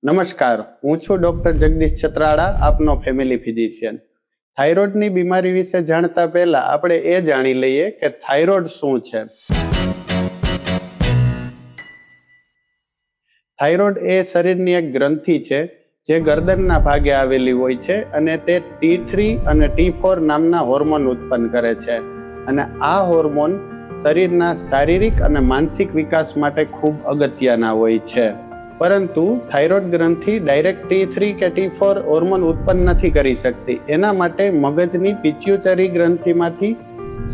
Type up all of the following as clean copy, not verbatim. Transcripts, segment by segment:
નમસ્કાર, હું છું ડોક્ટર જગદીશ છત્રાડા, આપનો ફેમિલી ફિઝિશિયન. થાઇરોઇડની બીમારી વિશે જાણતા પહેલા આપણે એ જાણી લઈએ કે થાઇરોઇડ શું છે. થાઇરોઇડ એ શરીરની એક ગ્રંથિ છે જે ગરદનના ભાગે આવેલી હોય છે અને તે T3 અને T4 નામના હોર્મોન ઉત્પન્ન કરે છે. અને આ હોર્મોન શરીરના શારીરિક અને માનસિક વિકાસ માટે ખૂબ અગત્યના હોય છે. પરંતુ થાઇરોઇડ ગ્રંથિ ડાયરેક્ટ T3 કે T4 હોર્મોન ઉત્પન્ન નથી કરી શકતી. એના માટે મગજની પિટ્યુટરી ગ્રંથિમાંથી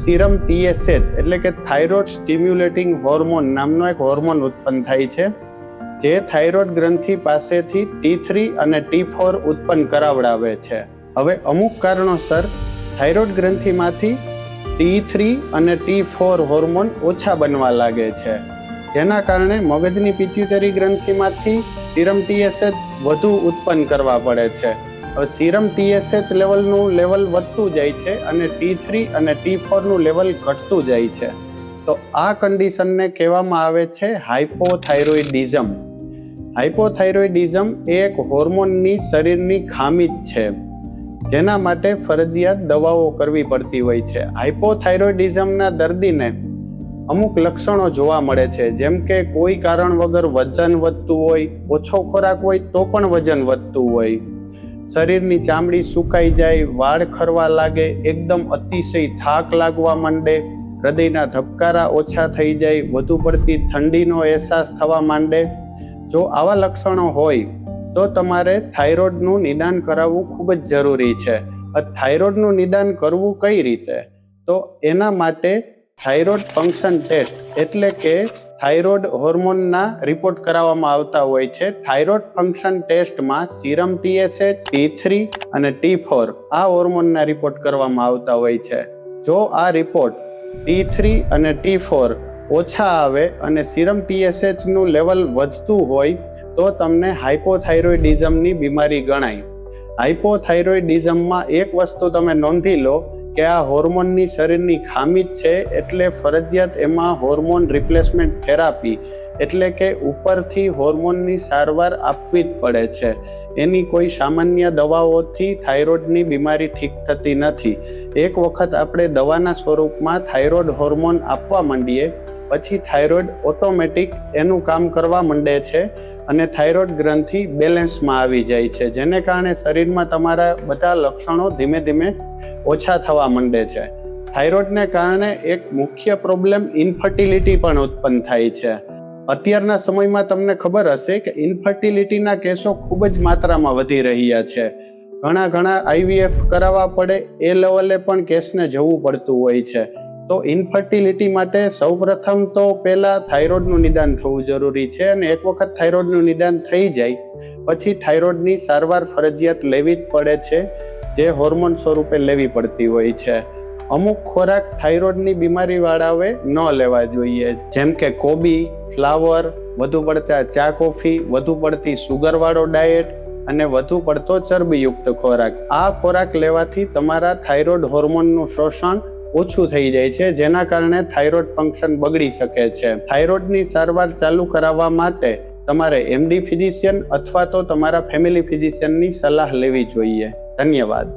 સીરમ TSH એટલે કે થાઇરોઇડ સ્ટિમ્યુલેટિંગ હોર્મોન નામનો એક હોર્મોન ઉત્પન્ન થાય છે, જે થાઇરોઇડ ગ્રંથિ પાસેથી T3 અને T4 ઉત્પન્ન કરાવડાવે છે. હવે અમુક કારણોસર થાઇરોઇડ ગ્રંથિમાંથી T3 અને T4 હોર્મોન ઓછા બનવા લાગે છે, જેના કારણે મગજની પિટ્યુટરી ગ્રંથિમાંથી સીરમ TSH વધુ ઉત્પન્ન કરવા પડે છે. હવે સીરમ TSH લેવલનું લેવલ વધતું જાય છે અને T3 અને T4 નું લેવલ ઘટતું જાય છે. તો આ કન્ડિશનને કહેવામાં આવે છે હાઇપોથાઇરોઇડિઝમ. હાઇપોથાઇરોઇડિઝમ એ એક હોર્મોનની શરીરની ખામી જ છે, જેના માટે ફરજિયાત દવાઓ કરવી પડતી હોય છે. હાઇપોથાઇરોઇડિઝમના દર્દીને અમુક લક્ષણો જોવા મળે છે, જેમ કે કોઈ કારણ વગર વજન વધતું હોય, ઓછો ખોરાક હોય તો પણ વજન વધતું હોય, શરીરની ચામડી સુકાઈ જાય, વાળ ખરવા લાગે, એકદમ અતિશય થાક લાગવા માંડે, હૃદયના ધબકારા ઓછા થઈ જાય, વધુ પડતી ઠંડીનો અહેસાસ થવા માંડે. જો આવા લક્ષણો હોય તો તમારે થાઇરોઇડનું નિદાન કરાવવું ખૂબ જ જરૂરી છે. થાઇરોઇડનું નિદાન કરવું કઈ રીતે? તો એના માટે થાઇરોઇડ ફંક્શન ટેસ્ટ એટલે કે થાઇરોઇડ હોર્મોનના રિપોર્ટ કરાવવામાં આવતા હોય છે. થાઇરોઇડ ફંક્શન ટેસ્ટમાં સીરમ TSH, T3 અને T4 આ હોર્મોનના રિપોર્ટ કરવામાં આવતા હોય છે. જો આ રિપોર્ટ T3 અને T4 ઓછા આવે અને સીરમ TSH નું લેવલ વધતું હોય તો તમને હાઇપોથાઇરોઇડિઝમની બીમારી ગણાય. હાઇપોથાઇરોઇડિઝમમાં એક વસ્તુ તમે નોંધી લો કે આ હોર્મોનની શરીરની ખામી જ છે, એટલે ફરજિયાત એમાં હોર્મોન રિપ્લેસમેન્ટ થેરાપી એટલે કે ઉપરથી હોર્મોનની સારવાર આપવી જ પડે છે. એની કોઈ સામાન્ય દવાઓથી થાઇરોઇડની બીમારી ઠીક થતી નથી. એક વખત આપણે દવાના સ્વરૂપમાં થાઇરોઇડ હોર્મોન આપવા માંડીએ પછી થાઇરોઇડ ઓટોમેટિક એનું કામ કરવા માંડે છે અને થાઇરોઇડ ગ્રંથિ બેલેન્સમાં આવી જાય છે, જેને કારણે શરીરમાં તમારા બધા લક્ષણો ધીમે ધીમે ઓછા થવા માંડે છે. થાઇરોઇડને કારણે એક મુખ્ય પ્રોબ્લેમ ઇન્ફર્ટિલિટી પણ ઉત્પન્ન થાય છે. અત્યારના સમયમાં તમને ખબર હશે કે ઇન્ફર્ટિલિટીના કેસો ખૂબ જ માત્રામાં વધી રહ્યા છે. ઘણા IVF કરાવવા પડે એ લેવલે પણ કેસને જવું પડતું હોય છે. તો ઇન્ફર્ટિલિટી માટે સૌપ્રથમ તો પહેલા થાઇરોઇડનું નિદાન થવું જરૂરી છે, અને એક વખત થાઇરોઇડનું નિદાન થઈ જાય પછી થાઇરોઇડની સારવાર ફરજિયાત લેવી જ પડે છે, જે હોર્મોન સ્વરૂપે લેવી પડતી હોય છે. અમુક ખોરાક થાઇરોઇડની બીમારીવાળાઓએ ન લેવા જોઈએ, જેમ કે કોબી, ફ્લાવર, વધુ પડતા ચા કોફી, વધુ પડતી સુગરવાળો ડાયટ અને વધુ પડતો ચરબીયુક્ત ખોરાક. આ ખોરાક લેવાથી તમારા થાઇરોઇડ હોર્મોનનું શોષણ ઓછું થઈ જાય છે, જેના કારણે થાઇરોઇડ ફંક્શન બગડી શકે છે. થાઇરોઇડની સારવાર ચાલુ કરાવવા માટે તમારે MD ફિઝિશિયન અથવા તો તમારા ફેમિલી ફિઝિશિયનની સલાહ લેવી જોઈએ. ધન્યવાદ.